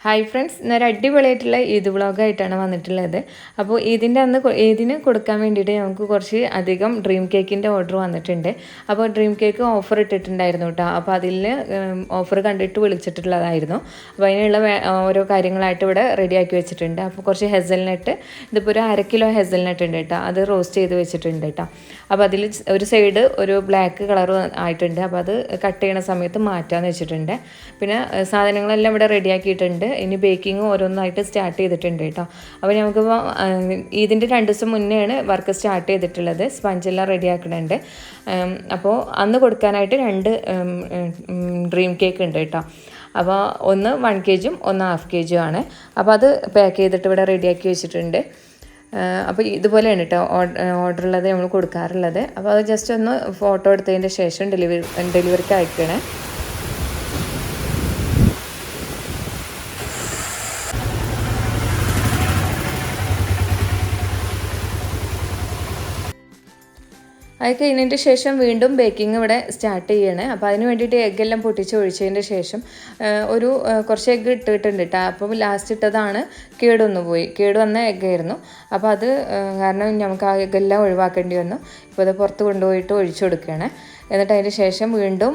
Hi friends, ഇന്നൊരു അടിപൊളിയായിട്ടുള്ള ഈദ് വ്ളോഗായിട്ടാണ് വന്നിട്ടുള്ളത്. അപ്പോൾ ഈദിന് കൊടുക്കാൻ വേണ്ടിയിട്ട് നമുക്ക് കുറച്ച് അധികം ഡ്രീം കേക്കിൻ്റെ ഓർഡർ വന്നിട്ടുണ്ട്. അപ്പോൾ ഡ്രീം കേക്ക് ഓഫർ ഇട്ടിട്ടുണ്ടായിരുന്നു കേട്ടോ. അപ്പോൾ അതിൽ ഓഫർ കണ്ടിട്ട് വിളിച്ചിട്ടുള്ളതായിരുന്നു. അപ്പോൾ അതിനുള്ള ഓരോ കാര്യങ്ങളായിട്ട് ഇവിടെ റെഡിയാക്കി വെച്ചിട്ടുണ്ട്. അപ്പോൾ കുറച്ച് ഹെസൽനട്ട്, ഇതിപ്പോൾ ഒരു 1/2 കിലോ ഹെസൽനട്ട് ഉണ്ട് കേട്ടോ. അത് റോസ്റ്റ് ചെയ്ത് വെച്ചിട്ടുണ്ട് കേട്ടോ. അപ്പോൾ അതിൽ ഒരു സൈഡ് ഒരു ബ്ലാക്ക് കളർ ആയിട്ടുണ്ട്. അപ്പോൾ അത് കട്ട് ചെയ്യണ സമയത്ത് മാറ്റാമെന്ന് വെച്ചിട്ടുണ്ട്. പിന്നെ സാധനങ്ങളെല്ലാം ഇവിടെ റെഡിയാക്കിയിട്ടുണ്ട്. ഇനി ബേക്കിംഗ് ഓരോന്നായിട്ട് സ്റ്റാർട്ട് ചെയ്തിട്ടുണ്ട് കേട്ടോ. അപ്പോൾ നമുക്കിപ്പോൾ ഇതിൻ്റെ 2 ദിവസം മുന്നെയാണ് വർക്ക് സ്റ്റാർട്ട് ചെയ്തിട്ടുള്ളത്. സ്പഞ്ചെല്ലാം റെഡിയാക്കുന്നുണ്ട്. അപ്പോൾ അന്ന് കൊടുക്കാനായിട്ട് 2 ഡ്രീം കേക്ക് ഉണ്ട് കേട്ടോ. അപ്പോൾ ഒന്ന് 1 kg ഒന്ന് 1/2 kg ആണ്. അപ്പോൾ അത് പാക്ക് ചെയ്തിട്ട് ഇവിടെ റെഡിയാക്കി വെച്ചിട്ടുണ്ട്. അപ്പോൾ ഇതുപോലെയാണ് കേട്ടോ ഓർഡർ ഉള്ളത് നമ്മൾ കൊടുക്കാറുള്ളത്. അപ്പോൾ അത് ജസ്റ്റ് ഒന്ന് ഫോട്ടോ എടുത്തതിൻ്റെ ശേഷം ഡെലിവറിക്ക് അയക്കണേ. അത് കഴിഞ്ഞതിൻ്റെ ശേഷം വീണ്ടും ബേക്കിംഗ് ഇവിടെ സ്റ്റാർട്ട് ചെയ്യണേ. അപ്പോൾ അതിന് വേണ്ടിയിട്ട് എഗ്ഗെല്ലാം പൊട്ടിച്ച് ഒഴിച്ചതിൻ്റെ ശേഷം കുറച്ച് എഗ്ഗ് ഇട്ടിട്ടുണ്ട് കേട്ടോ. അപ്പം ലാസ്റ്റ് ഇട്ടതാണ് കേടുവന്ന എഗ്ഗായിരുന്നു. അപ്പോൾ അത് കാരണം നമുക്ക് ആ എഗ്ഗെല്ലാം ഒഴിവാക്കേണ്ടി വന്നു. ഇപ്പോൾ അത് പുറത്ത് കൊണ്ടുപോയിട്ട് ഒഴിച്ചു കൊടുക്കുകയാണ്. എന്നിട്ട് അതിന് ശേഷം വീണ്ടും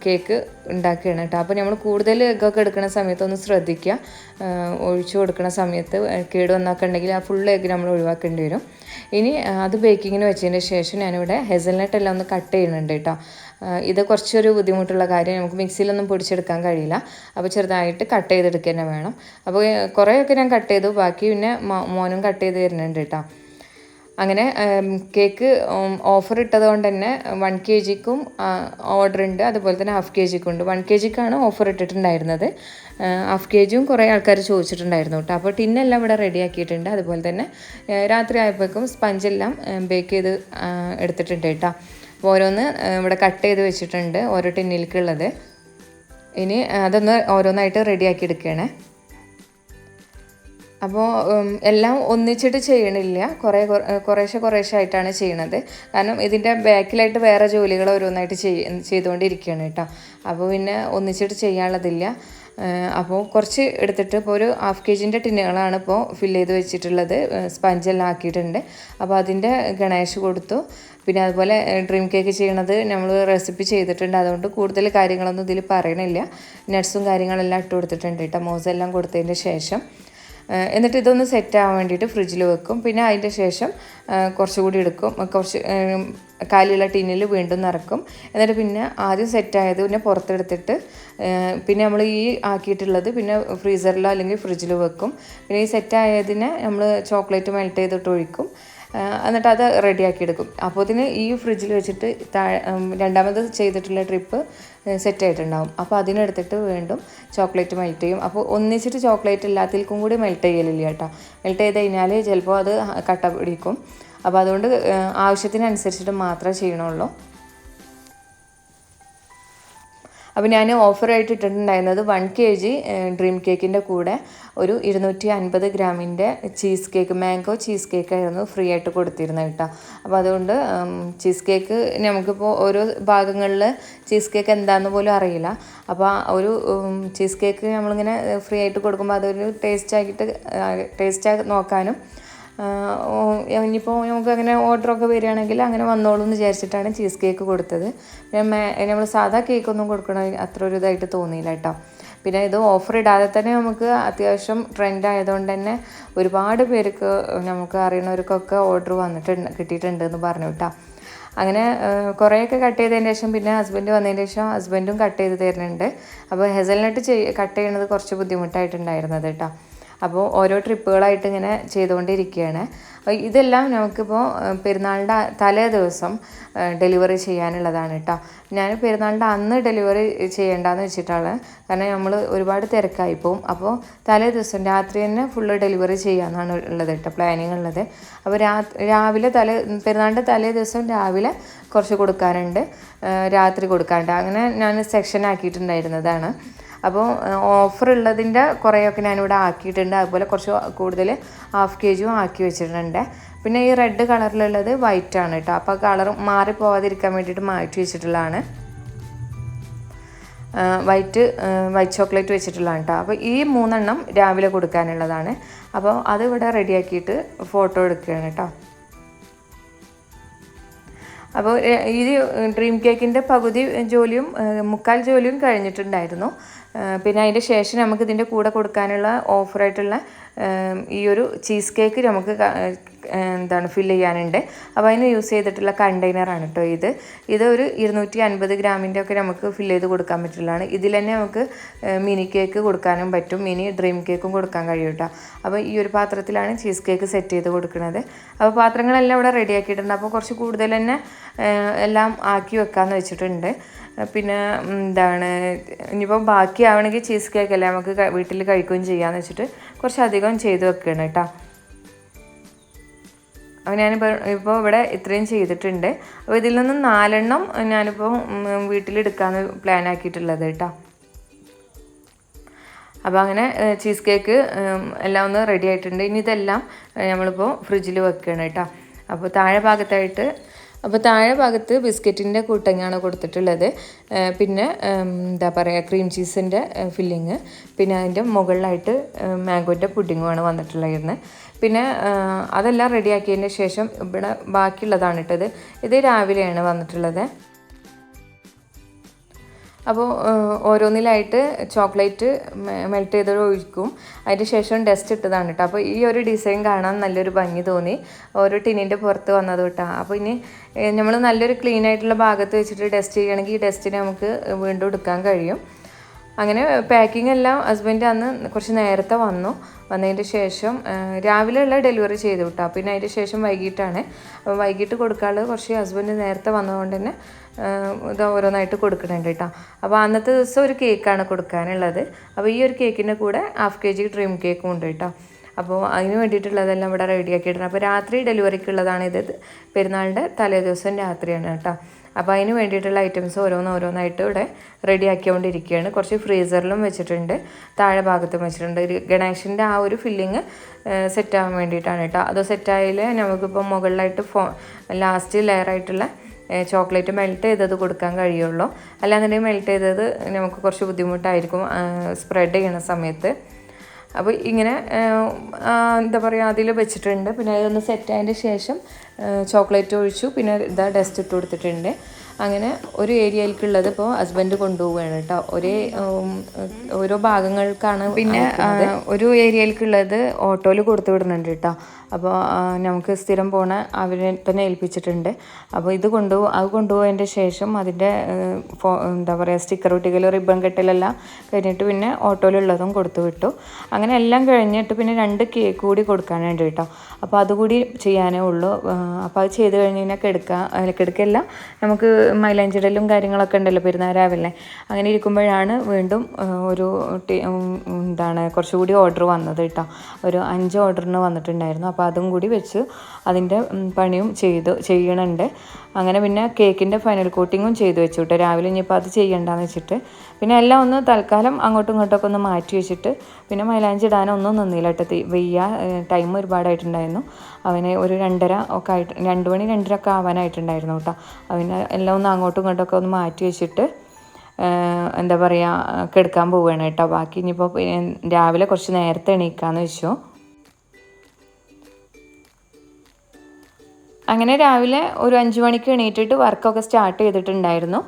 കേക്ക് ഉണ്ടാക്കുകയാണ് കേട്ടോ. അപ്പോൾ നമ്മൾ കൂടുതൽ എഗ്ഗൊക്കെ എടുക്കുന്ന സമയത്ത് ഒന്ന് ശ്രദ്ധിക്കുക. ഒഴിച്ചു കൊടുക്കുന്ന സമയത്ത് കേടുവന്നൊക്കെ ഉണ്ടെങ്കിൽ ആ ഫുൾ എഗ്ഗ് നമ്മൾ ഒഴിവാക്കേണ്ടി വരും. ഇനി അത് ബേക്കിങ്ങിന് വെച്ചതിന് ശേഷം ഞാനിവിടെ ഹെസൽനട്ട് എല്ലാം ഒന്ന് കട്ട് ചെയ്യുന്നുണ്ട് കേട്ടോ. ഇത് കുറച്ചൊരു ബുദ്ധിമുട്ടുള്ള കാര്യം, നമുക്ക് മിക്സിയിലൊന്നും പൊടിച്ചെടുക്കാൻ കഴിയില്ല. അപ്പോൾ ചെറുതായിട്ട് കട്ട് ചെയ്തെടുക്കുക തന്നെ വേണം. അപ്പോൾ കുറേയൊക്കെ ഞാൻ കട്ട് ചെയ്തു, ബാക്കി പിന്നെ മോനും കട്ട് ചെയ്ത് തരുന്നുണ്ട് കേട്ടോ. അങ്ങനെ കേക്ക് ഓഫർ ഇട്ടത് കൊണ്ട് തന്നെ 1 kg ഓർഡർ ഉണ്ട്, അതുപോലെ തന്നെ 1/2 kg ഉണ്ട്. 1 kg ഓഫർ ഇട്ടിട്ടുണ്ടായിരുന്നത്. 1/2 kg കുറേ ആൾക്കാർ ചോദിച്ചിട്ടുണ്ടായിരുന്നു കേട്ടോ. അപ്പോൾ ടിന്നെല്ലാം ഇവിടെ റെഡിയാക്കിയിട്ടുണ്ട്. അതുപോലെ തന്നെ രാത്രി ആയപ്പോഴേക്കും സ്പഞ്ചെല്ലാം ബേക്ക് ചെയ്ത് എടുത്തിട്ടുണ്ട് കേട്ടോ. അപ്പോൾ ഓരോന്ന് ഇവിടെ കട്ട് ചെയ്ത് വെച്ചിട്ടുണ്ട്, ഓരോ ടിന്നിലേക്കുള്ളത്. ഇനി അതൊന്ന് ഓരോന്നായിട്ട് റെഡിയാക്കി എടുക്കുകയാണ്. അപ്പോൾ എല്ലാം ഒന്നിച്ചിട്ട് ചെയ്യണില്ല, കുറേശ്ശെ ആയിട്ടാണ് ചെയ്യണത്. കാരണം ഇതിൻ്റെ ബാക്കിലായിട്ട് വേറെ ജോലികൾ ഓരോന്നായിട്ട് ചെയ്തുകൊണ്ടിരിക്കുകയാണ് കേട്ടോ. അപ്പോൾ പിന്നെ ഒന്നിച്ചിട്ട് ചെയ്യാനുള്ളതില്ല. അപ്പോൾ കുറച്ച് എടുത്തിട്ട് ഇപ്പോൾ ഒരു 1/2 kg ടിന്നുകളാണ് ഇപ്പോൾ ഫില്ല് ചെയ്ത് വെച്ചിട്ടുള്ളത്. സ്പഞ്ചെല്ലാം ആക്കിയിട്ടുണ്ട്. അപ്പോൾ അതിൻ്റെ ഗണേഷ് കൊടുത്തു. പിന്നെ അതുപോലെ ഡ്രീം കേക്ക് ചെയ്യണത് നമ്മൾ റെസിപ്പി ചെയ്തിട്ടുണ്ട്, അതുകൊണ്ട് കൂടുതൽ കാര്യങ്ങളൊന്നും ഇതിൽ പറയണില്ല. നട്ട്സും കാര്യങ്ങളെല്ലാം ഇട്ട് കൊടുത്തിട്ടുണ്ട് കേട്ടോ, മോസെല്ലാം കൊടുത്തതിൻ്റെ ശേഷം. എന്നിട്ട് ഇതൊന്ന് സെറ്റ് ആവാൻ വേണ്ടിയിട്ട് ഫ്രിഡ്ജിൽ വെക്കും. പിന്നെ അതിൻ്റെ ശേഷം കുറച്ചുകൂടി എടുക്കും, കുറച്ച് കാലിയുള്ള ടിന്നിൽ വീണ്ടും നിറക്കും. എന്നിട്ട് പിന്നെ ആദ്യം സെറ്റായത് പിന്നെ പുറത്തെടുത്തിട്ട് പിന്നെ നമ്മൾ ഈ ആക്കിയിട്ടുള്ളത് പിന്നെ ഫ്രീസറിലോ അല്ലെങ്കിൽ ഫ്രിഡ്ജിൽ വെക്കും. പിന്നെ ഈ സെറ്റായതിനെ നമ്മൾ ചോക്ലേറ്റ് മെൽറ്റ് ചെയ്തിട്ട് ഒഴിക്കും. എന്നിട്ട് അത് റെഡിയാക്കി എടുക്കും. അപ്പോൾ ഇതിന് ഈ ഫ്രിഡ്ജിൽ വെച്ചിട്ട് രണ്ടാമത് ചെയ്തിട്ടുള്ള ട്രിപ്പ് സെറ്റായിട്ടുണ്ടാവും. അപ്പോൾ അതിനെടുത്തിട്ട് വീണ്ടും ചോക്ലേറ്റ് മെൽറ്റ് ചെയ്യും. അപ്പോൾ ഒന്നിച്ചിട്ട് ചോക്ലേറ്റ് എല്ലാത്തിൽക്കും കൂടി മെൽറ്റ് ചെയ്യലില്ല കേട്ടോ. മെൽറ്റ് ചെയ്ത് കഴിഞ്ഞാൽ ചിലപ്പോൾ അത് കട്ട പിടിക്കും. അപ്പോൾ അതുകൊണ്ട് ആവശ്യത്തിനനുസരിച്ചിട്ട് മാത്രമേ ചെയ്യണുള്ളൂ. അപ്പോൾ ഞാൻ ഓഫറായിട്ട് ഇട്ടിട്ടുണ്ടായിരുന്നത് 1 kg ഡ്രീം കേക്കിൻ്റെ കൂടെ ഒരു 250 ഗ്രാമിൻ്റെ ചീസ് കേക്ക്, മാംഗോ ചീസ് കേക്കായിരുന്നു ഫ്രീ ആയിട്ട് കൊടുത്തിരുന്നത് കേട്ടോ. അപ്പോൾ അതുകൊണ്ട് ചീസ് കേക്ക് നമുക്കിപ്പോൾ ഓരോ ഭാഗങ്ങളിൽ ചീസ് കേക്ക് എന്താണെന്ന് പോലും അറിയില്ല. അപ്പോൾ ഒരു ചീസ് കേക്ക് നമ്മളിങ്ങനെ ഫ്രീ ആയിട്ട് കൊടുക്കുമ്പോൾ അതൊരു ടേസ്റ്റ് നോക്കാനും ഇനിയിപ്പോൾ നമുക്ക് അങ്ങനെ ഓർഡറൊക്കെ വരികയാണെങ്കിൽ അങ്ങനെ വന്നോളൂ എന്ന് വിചാരിച്ചിട്ടാണ് ചീസ് കേക്ക് കൊടുത്തത്. പിന്നെ നമ്മൾ സാധാ കേക്കൊന്നും കൊടുക്കണ അത്ര ഒരു ഇതായിട്ട് തോന്നിയില്ല കേട്ടോ. പിന്നെ ഇത് ഓഫർ ഇടാതെ തന്നെ നമുക്ക് അത്യാവശ്യം ട്രെൻഡ് ആയതുകൊണ്ട് തന്നെ ഒരുപാട് പേർക്ക് നമുക്ക് അറിയുന്നവർക്കൊക്കെ ഓർഡർ കിട്ടിയിട്ടുണ്ട് എന്ന് പറഞ്ഞു കേട്ടോ. അങ്ങനെ കുറേയൊക്കെ കട്ട് ചെയ്തതിന് ശേഷം പിന്നെ ഹസ്ബൻഡ് വന്നതിന് ശേഷം ഹസ്ബൻഡും കട്ട് ചെയ്ത് തരുന്നുണ്ട്. അപ്പോൾ ഹെസൽനട്ട് കട്ട് ചെയ്യുന്നത് കുറച്ച് ബുദ്ധിമുട്ടായിട്ടുണ്ടായിരുന്നത് കേട്ടോ. അപ്പോൾ ഓരോ ട്രിപ്പുകളായിട്ട് ഇങ്ങനെ ചെയ്തുകൊണ്ടിരിക്കുകയാണ്. ഇതെല്ലാം നമുക്കിപ്പോൾ പെരുന്നാളിൻ്റെ തലേ ദിവസം ഡെലിവറി ചെയ്യാനുള്ളതാണ് കേട്ടോ. ഞാൻ പെരുന്നാളിൻ്റെ അന്ന് ഡെലിവറി ചെയ്യേണ്ടെന്ന് വെച്ചിട്ടാണ്, കാരണം നമ്മൾ ഒരുപാട് തിരക്കായി പോവും. അപ്പോൾ തലേ ദിവസം രാത്രി തന്നെ ഫുള്ള് ഡെലിവറി ചെയ്യാമെന്നാണ് ഉള്ളത് കേട്ടോ, പ്ലാനിങ് ഉള്ളത്. അപ്പോൾ രാവിലെ പെരുന്നാളിൻ്റെ തലേ ദിവസം രാവിലെ കുറച്ച് കൊടുക്കാനുണ്ട്, രാത്രി കൊടുക്കാനുണ്ട്. അങ്ങനെ ഞാൻ സെക്ഷൻ ആക്കിയിട്ടുണ്ടായിരുന്നതാണ്. അപ്പോൾ ഓഫർ ഉള്ളതിൻ്റെ കുറേയൊക്കെ ഞാനിവിടെ ആക്കിയിട്ടുണ്ട്. അതുപോലെ കുറച്ച് കൂടുതൽ 1/2 kg ആക്കി വെച്ചിട്ടുണ്ട്. പിന്നെ ഈ റെഡ് കളറിലുള്ളത് വൈറ്റ് ആണ് കേട്ടോ. അപ്പോൾ കളർ മാറിപ്പോവാതിരിക്കാൻ വേണ്ടിയിട്ട് മാറ്റി വെച്ചിട്ടുള്ളതാണ്. വൈറ്റ് ചോക്ലേറ്റ് വെച്ചിട്ടുള്ളതാണ് കേട്ടോ. അപ്പോൾ ഈ 3 എണ്ണം രാവിലെ കൊടുക്കാനുള്ളതാണ്. അപ്പോൾ അത് ഇവിടെ റെഡിയാക്കിയിട്ട് ഫോട്ടോ എടുക്കുകയാണ് കേട്ടോ. അപ്പോൾ ഈ ഡ്രീം കേക്കിൻ്റെ പകുതി ജോലിയും 3/4 ജോലിയും കഴിഞ്ഞിട്ടുണ്ടായിരുന്നു. പിന്നെ അതിൻ്റെ ശേഷം നമുക്ക് ഇതിൻ്റെ കൂടെ കൊടുക്കാനുള്ള ഓഫറായിട്ടുള്ള ഈ ഒരു ചീസ് കേക്ക് നമുക്ക് ഫില്ല് ചെയ്യാനുണ്ട്. അപ്പോൾ അതിന് യൂസ് ചെയ്തിട്ടുള്ള കണ്ടെയ്നറാണ് കേട്ടോ ഇത് ഒരു 250 ഗ്രാമിൻ്റെ ഒക്കെ നമുക്ക് ഫില്ല് ചെയ്ത് കൊടുക്കാൻ പറ്റുള്ളതാണ്. ഇതിൽ തന്നെ നമുക്ക് മിനി കേക്ക് കൊടുക്കാനും പറ്റും, മിനി ഡ്രീം കേക്കും കൊടുക്കാൻ കഴിയും കേട്ടോ. അപ്പോൾ ഈ ഒരു പാത്രത്തിലാണ് ചീസ് കേക്ക് സെറ്റ് ചെയ്ത് കൊടുക്കുന്നത്. അപ്പോൾ പാത്രങ്ങളെല്ലാം ഇവിടെ റെഡി ആക്കിയിട്ടുണ്ട്. അപ്പോൾ കുറച്ച് കൂടുതൽ തന്നെ എല്ലാം ആക്കി വെക്കാമെന്ന് വെച്ചിട്ടുണ്ട്. പിന്നെ ഇനിയിപ്പോൾ ബാക്കിയാവണമെങ്കിൽ ചീസ് കേക്കല്ലേ നമുക്ക് വീട്ടിൽ കഴിക്കുകയും ചെയ്യാമെന്ന് വെച്ചിട്ട് കുറച്ചധികം ചെയ്ത് വെക്കുകയാണ് കേട്ടോ. അപ്പോൾ ഞാനിപ്പോൾ ഇവിടെ ഇത്രയും ചെയ്തിട്ടുണ്ട്. അപ്പോൾ ഇതിൽ നിന്ന് 4 എണ്ണം ഞാനിപ്പോൾ വീട്ടിലെടുക്കാമെന്ന് പ്ലാൻ ആക്കിയിട്ടുള്ളത് കേട്ടോ. അപ്പോൾ അങ്ങനെ ചീസ് കേക്ക് എല്ലാം ഒന്ന് റെഡി ആയിട്ടുണ്ട്. ഇനി ഇതെല്ലാം നമ്മളിപ്പോൾ ഫ്രിഡ്ജിൽ വെക്കുകയാണ് കേട്ടോ. അപ്പോൾ താഴെ ഭാഗത്ത് ബിസ്ക്കറ്റിൻ്റെ കൂട്ടങ്ങാണ് കൊടുത്തിട്ടുള്ളത്. പിന്നെ ക്രീം ചീസിൻ്റെ ഫില്ലിങ്, പിന്നെ അതിൻ്റെ മുകളിലായിട്ട് മാംഗോൻ്റെ പുഡിങ്ങുമാണ് വന്നിട്ടുള്ളത്. പിന്നെ അതെല്ലാം റെഡിയാക്കിയതിന് ശേഷം ഇവിടെ ബാക്കിയുള്ളതാണ് ഇട്ടത്. ഇത് രാവിലെയാണ് വന്നിട്ടുള്ളത്. അപ്പോൾ ഓരോന്നിലായിട്ട് ചോക്ലേറ്റ് മെൽറ്റ് ചെയ്ത് ഒഴിക്കും. അതിന് ശേഷം ഡസ്റ്റ് ഇട്ടതാണ് കേട്ടോ. അപ്പോൾ ഈ ഒരു ഡിസൈൻ കാണാൻ നല്ലൊരു ഭംഗി തോന്നി ഓരോ ടിന്നിൻ്റെ പുറത്ത് വന്നത് കേട്ടോ. അപ്പോൾ ഇനി നമ്മൾ നല്ലൊരു ക്ലീൻ ആയിട്ടുള്ള ഭാഗത്ത് വെച്ചിട്ട് ഡസ്റ്റ് ചെയ്യുകയാണെങ്കിൽ ഈ ഡസ്റ്റിനെ നമുക്ക് വീണ്ടും എടുക്കാൻ കഴിയും. അങ്ങനെ പാക്കിംഗ് എല്ലാം ഹസ്ബൻഡ് അന്ന് കുറച്ച് നേരത്തെ വന്നതിൻ്റെ ശേഷം രാവിലെയുള്ള ഡെലിവറി ചെയ്തു കേട്ടോ. പിന്നെ അതിൻ്റെ ശേഷം വൈകിട്ടാണ്. അപ്പോൾ വൈകിട്ട് കൊടുക്കാനുള്ളത് കുറച്ച് ഹസ്ബൻഡ് നേരത്തെ വന്നതുകൊണ്ട് തന്നെ ഇത് ഓരോന്നായിട്ട് കൊടുക്കുന്നുണ്ട് കേട്ടോ. അപ്പോൾ അന്നത്തെ ദിവസം ഒരു കേക്കാണ് കൊടുക്കാനുള്ളത്. അപ്പോൾ ഈ ഒരു കേക്കിൻ്റെ കൂടെ 1/2 kg ഡ്രീം കേക്കും ഉണ്ട് കേട്ടോ. അപ്പോൾ അതിന് വേണ്ടിയിട്ടുള്ളതെല്ലാം ഇവിടെ റെഡിയാക്കിയിട്ടുണ്ട്. അപ്പോൾ രാത്രി ഡെലിവറിക്കുള്ളതാണ് ഇത്. പെരുന്നാളിൻ്റെ തലേ ദിവസം രാത്രിയാണ് കേട്ടോ. അപ്പോൾ അതിന് വേണ്ടിയിട്ടുള്ള ഐറ്റംസ് ഓരോന്നായിട്ട് ഇവിടെ റെഡിയാക്കിക്കൊണ്ടിരിക്കുകയാണ്. കുറച്ച് ഫ്രീസറിലും വെച്ചിട്ടുണ്ട്, താഴെ ഭാഗത്തും വെച്ചിട്ടുണ്ട്. ഒരു ഗണേശൻ്റെ ആ ഒരു ഫില്ലിങ് സെറ്റാകാൻ വേണ്ടിയിട്ടാണ് കേട്ടോ. അത് സെറ്റായാൽ നമുക്കിപ്പോൾ മുകളിലായിട്ട് ലാസ്റ്റ് ലെയറായിട്ടുള്ള ചോക്ലേറ്റ് മെൽറ്റ് ചെയ്തത് കൊടുക്കാൻ കഴിയുള്ളൂ. അല്ലാന്നുണ്ടെങ്കിൽ മെൽറ്റ് ചെയ്തത് നമുക്ക് കുറച്ച് ബുദ്ധിമുട്ടായിരിക്കും സ്പ്രെഡ് ചെയ്യണ സമയത്ത്. അപ്പോൾ ഇങ്ങനെ അതിൽ വെച്ചിട്ടുണ്ട്. പിന്നെ അതൊന്ന് സെറ്റായതിൻ്റെ ശേഷം ചോക്ലേറ്റ് ഒഴിച്ചു. പിന്നെ ഡസ്റ്റ് ഇട്ട് കൊടുത്തിട്ടുണ്ട്. അങ്ങനെ ഒരു ഏരിയയിലേക്കുള്ളത് ഇപ്പോൾ ഹസ്ബൻഡ് കൊണ്ടുപോവുകയാണ് കേട്ടോ. ഓരോ ഭാഗങ്ങൾക്കാണ്. പിന്നെ ഒരു ഏരിയയിലേക്കുള്ളത് ഓട്ടോയിൽ കൊടുത്തു വിടുന്നുണ്ട് കേട്ടോ. അപ്പോൾ നമുക്ക് സ്ഥിരം പോണ അവരെ തന്നെ ഏൽപ്പിച്ചിട്ടുണ്ട്. അപ്പോൾ അത് കൊണ്ടുപോയതിൻ്റെ ശേഷം അതിൻ്റെ സ്റ്റിക്കർ ഒട്ടിക്കൽ, റിബൺ കെട്ടലെല്ലാം കഴിഞ്ഞിട്ട് പിന്നെ ഓട്ടോയിലുള്ളതും കൊടുത്തു വിട്ടു. അങ്ങനെ എല്ലാം കഴിഞ്ഞിട്ട് പിന്നെ 2 കേക്ക് കൂടി കൊടുക്കാനുണ്ട് കേട്ടോ. അപ്പോൾ അതുകൂടി ചെയ്യാനേ ഉള്ളൂ. അപ്പോൾ അത് ചെയ്ത് കഴിഞ്ഞ് കഴിഞ്ഞാൽ കിടക്കല്ല നമുക്ക് മൈലാഞ്ചിടലും കാര്യങ്ങളൊക്കെ ഉണ്ടല്ലോ പെരുന്നാൾ രാവിലെ. അങ്ങനെ ഇരിക്കുമ്പോഴാണ് വീണ്ടും ഒരു കുറച്ചുകൂടി ഓർഡർ വന്നത് കേട്ടോ. ഒരു 5 ഓർഡറിന് വന്നിട്ടുണ്ടായിരുന്നു. അപ്പോൾ അതും കൂടി വെച്ച് അതിൻ്റെ പണിയും ചെയ്യണുണ്ട്. അങ്ങനെ പിന്നെ കേക്കിൻ്റെ ഫൈനൽ കോട്ടിങ്ങും ചെയ്ത് വെച്ചു കേട്ടോ. രാവിലെ ഇനിയിപ്പോൾ അത് ചെയ്യണ്ടെന്ന് വെച്ചിട്ട് പിന്നെ എല്ലാം ഒന്ന് തൽക്കാലം അങ്ങോട്ടും ഇങ്ങോട്ടൊക്കെ ഒന്ന് മാറ്റി വെച്ചിട്ട് പിന്നെ മൈലാഞ്ചി ഇടാനൊന്നും നിന്നില്ല കേട്ടോ. ടൈം ഒരുപാടായിട്ടുണ്ടായിരുന്നു. അവന് ഒരു 2:30 ഒക്കെ 2 മണി 2:30 ഒക്കെ ആവാനായിട്ടുണ്ടായിരുന്നു കേട്ടോ. അവന് എല്ലാം ഒന്ന് അങ്ങോട്ടും ഇങ്ങോട്ടൊക്കെ ഒന്ന് മാറ്റി വെച്ചിട്ട് കിടക്കാൻ പോവുകയാണ് കേട്ടോ. ബാക്കി ഇനിയിപ്പോൾ രാവിലെ കുറച്ച് നേരത്തെ എണീക്കാമെന്ന് വെച്ചു. അങ്ങനെ രാവിലെ ഒരു 5 മണിക്ക് എണീറ്റിട്ട് വർക്കൊക്കെ സ്റ്റാർട്ട് ചെയ്തിട്ടുണ്ടായിരുന്നു.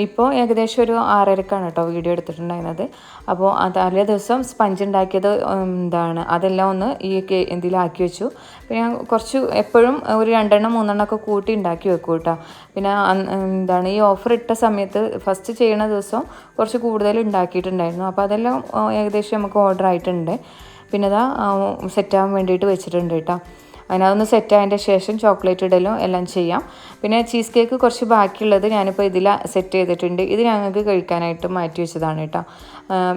ഇപ്പോൾ ഏകദേശം ഒരു 6:30ക്കാണ് കേട്ടോ വീഡിയോ എടുത്തിട്ടുണ്ടായിരുന്നത്. അപ്പോൾ തലേ ദിവസം സ്പഞ്ച് ഉണ്ടാക്കിയത് അതെല്ലാം ഒന്ന് ഇതിലാക്കി വെച്ചു. പിന്നെ കുറച്ച് എപ്പോഴും ഒരു 2 എണ്ണം 3 എണ്ണം ഒക്കെ കൂട്ടി ഉണ്ടാക്കി വെക്കും കേട്ടോ. പിന്നെ ഈ ഓഫർ ഇട്ട സമയത്ത് ഫസ്റ്റ് ചെയ്യണ ദിവസം കുറച്ച് കൂടുതൽ ഉണ്ടാക്കിയിട്ടുണ്ടായിരുന്നു. അപ്പോൾ അതെല്ലാം ഏകദേശം നമുക്ക് ഓർഡർ ആയിട്ടുണ്ട്. പിന്നെ സെറ്റാകാൻ വേണ്ടിയിട്ട് വെച്ചിട്ടുണ്ട് കേട്ടോ. അതിനതൊന്ന് സെറ്റായതിൻ്റെ ശേഷം ചോക്ലേറ്റ് ഇടലും എല്ലാം ചെയ്യാം. പിന്നെ ചീസ് കേക്ക് കുറച്ച് ബാക്കിയുള്ളത് ഞാനിപ്പോൾ ഇതിൽ സെറ്റ് ചെയ്തിട്ടുണ്ട്. ഇത് ഞങ്ങൾക്ക് കഴിക്കാനായിട്ട് മാറ്റി വെച്ചതാണ് കേട്ടോ.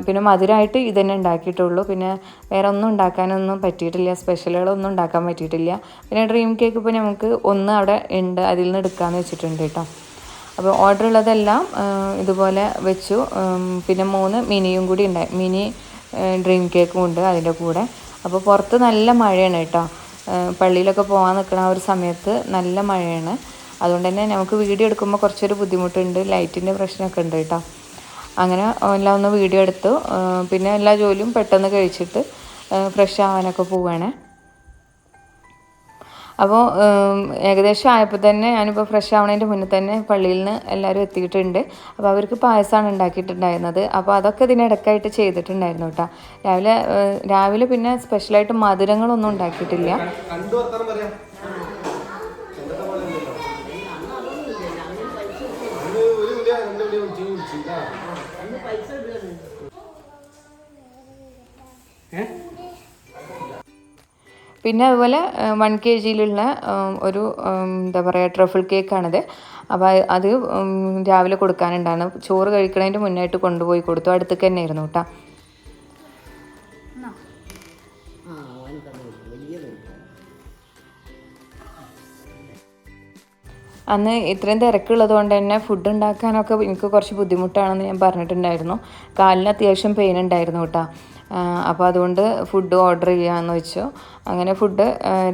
പിന്നെ മധുരമായിട്ട് ഇതന്നെ ഉണ്ടാക്കിയിട്ടുള്ളൂ. പിന്നെ വേറെ ഒന്നും ഉണ്ടാക്കാനൊന്നും പറ്റിയിട്ടില്ല, സ്പെഷ്യലുകളൊന്നും ഉണ്ടാക്കാൻ പറ്റിയിട്ടില്ല. പിന്നെ ഡ്രീം കേക്ക് ഇപ്പോൾ നമുക്ക് ഒന്ന് അവിടെ ഉണ്ട്, അതിൽ നിന്ന് എടുക്കാമെന്ന് വെച്ചിട്ടുണ്ട് കേട്ടോ. അപ്പോൾ ഓർഡർ ഉള്ളതെല്ലാം ഇതുപോലെ വെച്ചു. പിന്നെ 3 മിനിയും കൂടി ഉണ്ടായി, മിനി ഡ്രീം കേക്കും ഉണ്ട് അതിൻ്റെ കൂടെ. അപ്പോൾ പുറത്ത് നല്ല മഴയാണ് കേട്ടോ. പള്ളിയിലൊക്കെ പോകാൻ നിൽക്കുന്ന ആ ഒരു സമയത്ത് നല്ല മഴയാണ്. അതുകൊണ്ട് തന്നെ നമുക്ക് വീഡിയോ എടുക്കുമ്പോൾ കുറച്ചൊരു ബുദ്ധിമുട്ടുണ്ട്, ലൈറ്റിൻ്റെ പ്രശ്നമൊക്കെ ഉണ്ട് കേട്ടോ. അങ്ങനെ എല്ലാം ഒന്ന് വീഡിയോ എടുത്തു. പിന്നെ എല്ലാ ജോലിയും പെട്ടെന്ന് കഴിച്ചിട്ട് ഫ്രഷ് ആവാനൊക്കെ പോവുകയാണ്. അപ്പോൾ ഏകദേശം ആയപ്പോൾ തന്നെ ഞാനിപ്പോൾ ഫ്രഷ് ആവണതിൻ്റെ മുന്നേ തന്നെ പള്ളിയിൽ നിന്ന് എല്ലാവരും എത്തിയിട്ടുണ്ട്. അപ്പോൾ അവർക്ക് പായസമാണ് ഉണ്ടാക്കിയിട്ടുണ്ടായിരുന്നത്. അപ്പോൾ അതൊക്കെ ഇതിനിടയ്ക്കായിട്ട് ചെയ്തിട്ടുണ്ടായിരുന്നു കേട്ടോ. രാവിലെ പിന്നെ സ്പെഷ്യലായിട്ട് മധുരങ്ങളൊന്നും ഉണ്ടാക്കിയിട്ടില്ല. പിന്നെ അതുപോലെ 1 kg ഒരു എന്താ പറയുക ട്രഫിൾ കേക്കാണിത്. അപ്പോൾ അത് രാവിലെ കൊടുക്കാനുണ്ടാണ്. ചോറ് കഴിക്കുന്നതിൻ്റെ മുന്നായിട്ട് കൊണ്ടുപോയി കൊടുത്തു. അടുത്തേക്ക് തന്നെ ആയിരുന്നു കേട്ടോ. അന്ന് ഇത്രയും തിരക്കുള്ളത് കൊണ്ട് തന്നെ ഫുഡ് ഉണ്ടാക്കാനൊക്കെ എനിക്ക് കുറച്ച് ബുദ്ധിമുട്ടാണെന്ന് ഞാൻ പറഞ്ഞിട്ടുണ്ടായിരുന്നു. കാലിന് അത്യാവശ്യം പെയിൻ ഉണ്ടായിരുന്നു കേട്ടോ. അപ്പോൾ അതുകൊണ്ട് ഫുഡ് ഓർഡർ ചെയ്യാമെന്ന് വെച്ചു. അങ്ങനെ ഫുഡ്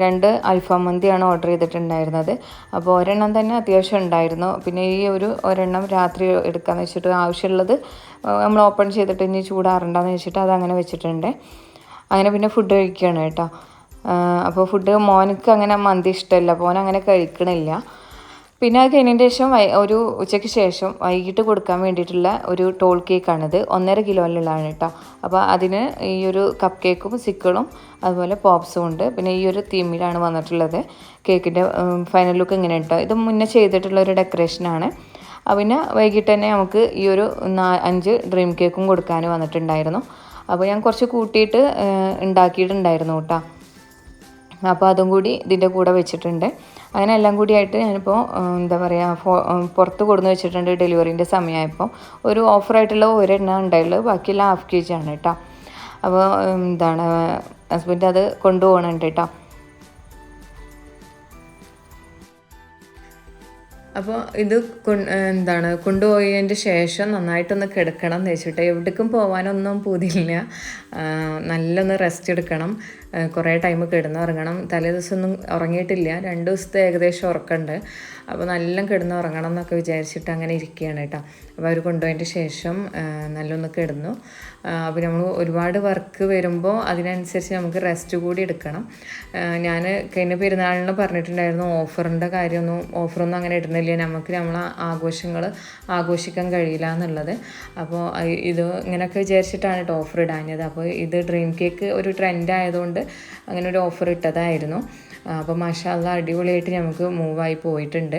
2 അൽഫാം മന്തിയാണ് ഓർഡർ ചെയ്തിട്ടുണ്ടായിരുന്നത്. അപ്പോൾ ഒരെണ്ണം തന്നെ അത്യാവശ്യം ഉണ്ടായിരുന്നു. പിന്നെ ഈ ഒരെണ്ണം രാത്രി എടുക്കാമെന്ന് വെച്ചിട്ട് ആവശ്യമുള്ളത് നമ്മൾ ഓപ്പൺ ചെയ്തിട്ട് ഇനി ചൂടാറണ്ടെന്ന് വെച്ചിട്ട് അതങ്ങനെ വെച്ചിട്ടുണ്ട്. അങ്ങനെ പിന്നെ ഫുഡ് കഴിക്കുകയാണ് കേട്ടോ. അപ്പോൾ ഫുഡ് മോനക്ക് അങ്ങനെ മന്തി ഇഷ്ടമല്ല, അപ്പോൾ അങ്ങനെ കഴിക്കണില്ല. പിന്നെ അത് കഴിഞ്ഞതിന് ശേഷം ഒരു ഉച്ചയ്ക്ക് ശേഷം വൈകിട്ട് കൊടുക്കാൻ വേണ്ടിയിട്ടുള്ള ഒരു ടോൾ കേക്കാണിത്. 1.5 കിലോയിലുള്ളതാണ് കേട്ടോ. അപ്പോൾ അതിന് ഈ ഒരു കപ്പ് കേക്കും സിക്കിളും അതുപോലെ പോപ്സും ഉണ്ട്. പിന്നെ ഈ ഒരു തീമിലാണ് വന്നിട്ടുള്ളത്. കേക്കിൻ്റെ ഫൈനൽ ലുക്ക് ഇങ്ങനെ കേട്ടോ. ഇത് മുന്നേ ചെയ്തിട്ടുള്ളൊരു ഡെക്കറേഷനാണ്. പിന്നെ വൈകിട്ട് തന്നെ നമുക്ക് ഈ ഒരു 5 ഡ്രീം കേക്കും കൊടുക്കാൻ വന്നിട്ടുണ്ടായിരുന്നു. അപ്പോൾ ഞാൻ കുറച്ച് കൂട്ടിയിട്ട് ഉണ്ടാക്കിയിട്ടുണ്ടായിരുന്നു കേട്ടോ. അപ്പോൾ അതും കൂടി ഇതിൻ്റെ കൂടെ വെച്ചിട്ടുണ്ട്. അങ്ങനെ എല്ലാം കൂടിയായിട്ട് ഞാനിപ്പോൾ എന്താ പറയുക പുറത്ത് കൊടുന്ന് വെച്ചിട്ടുണ്ട്. ഡെലിവറീൻ്റെ സമയമായപ്പോൾ ഒരു ഓഫറായിട്ടുള്ള ഒരെണ്ണം ഉണ്ടായുള്ളത്, ബാക്കിയെല്ലാം 1/2 kg ആണ് കേട്ടോ. അപ്പോൾ ഹസ്ബൻഡ് അത് കൊണ്ടുപോകണുണ്ട് കേട്ടോ. അപ്പോൾ ഇത് കൊണ്ടുപോയതിൻ്റെ ശേഷം നന്നായിട്ടൊന്ന് കിടക്കണം എന്ന് വെച്ചിട്ട് എവിടേക്കും പോകാനൊന്നും പൂതിയില്ല. നല്ലൊന്ന് റെസ്റ്റ് എടുക്കണം. കുറേ ടൈം കിടന്നുറങ്ങണം. തലേ ദിവസമൊന്നും ഉറങ്ങിയിട്ടില്ല. 2 ദിവസത്തെ ഏകദേശം ഉറക്കമുണ്ട്. അപ്പോൾ നല്ല കിടന്നുറങ്ങണം എന്നൊക്കെ വിചാരിച്ചിട്ട് അങ്ങനെ ഇരിക്കുകയാണ് കേട്ടോ. അപ്പോൾ അവർ കൊണ്ടുപോയതിൻ്റെ ശേഷം നല്ലൊന്ന് കിടന്നു. അപ്പോൾ നമ്മൾ ഒരുപാട് വർക്ക് വരുമ്പോൾ അതിനനുസരിച്ച് നമുക്ക് റെസ്റ്റ് കൂടി എടുക്കണം. ഞാൻ കഴിഞ്ഞ പെരുന്നാളിന് പറഞ്ഞിട്ടുണ്ടായിരുന്നു ഓഫറിൻ്റെ ഓഫറൊന്നും അങ്ങനെ ഇടുന്നില്ല, നമുക്ക് നമ്മളെ ആഘോഷങ്ങൾ ആഘോഷിക്കാൻ കഴിയില്ല എന്നുള്ളത്. അപ്പോൾ ഇത് ഇങ്ങനെയൊക്കെ വിചാരിച്ചിട്ടാണ് കേട്ടോ ഓഫർ ഇടാഞ്ഞത്. അപ്പോൾ ഇത് ഡ്രീം കേക്ക് ഒരു ട്രെൻഡ് ആയതുകൊണ്ട് അങ്ങനെ ഒരു ഓഫർ ഇട്ടതായിരുന്നു. അപ്പോൾ മാഷാ അല്ലാഹ് അടിപൊളിയായിട്ട് നമുക്ക് മൂവായി പോയിട്ടുണ്ട്.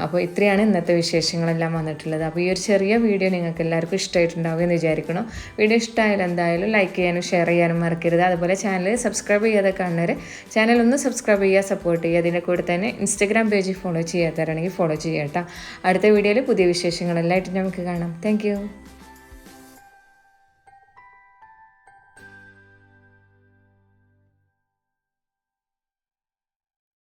അപ്പോൾ ഇത്രയാണ് ഇന്നത്തെ വിശേഷങ്ങളെല്ലാം വന്നിട്ടുള്ളത്. അപ്പോൾ ഈ ഒരു ചെറിയ വീഡിയോ നിങ്ങൾക്ക് എല്ലാവർക്കും ഇഷ്ടമായിട്ടുണ്ടാവും എന്ന് വിചാരിക്കണം. വീഡിയോ ഇഷ്ടമായാലും എന്തായാലും ലൈക്ക് ചെയ്യാനും ഷെയർ ചെയ്യാനും മറക്കരുത്. അതുപോലെ ചാനൽ സബ്സ്ക്രൈബ് ചെയ്യാതെ കാണുന്നവർ ചാനൽ ഒന്ന് സബ്സ്ക്രൈബ് ചെയ്യുക, സപ്പോർട്ട് ചെയ്യുക. അതിൻ്റെ കൂടെ തന്നെ ഇൻസ്റ്റഗ്രാം പേജ് ഫോളോ ചെയ്യാത്തവരാണെങ്കിൽ ഫോളോ ചെയ്യാം കേട്ടോ. അടുത്ത വീഡിയോയിൽ പുതിയ വിശേഷങ്ങളെല്ലാം ആയിട്ട് നമുക്ക് കാണാം. താങ്ക്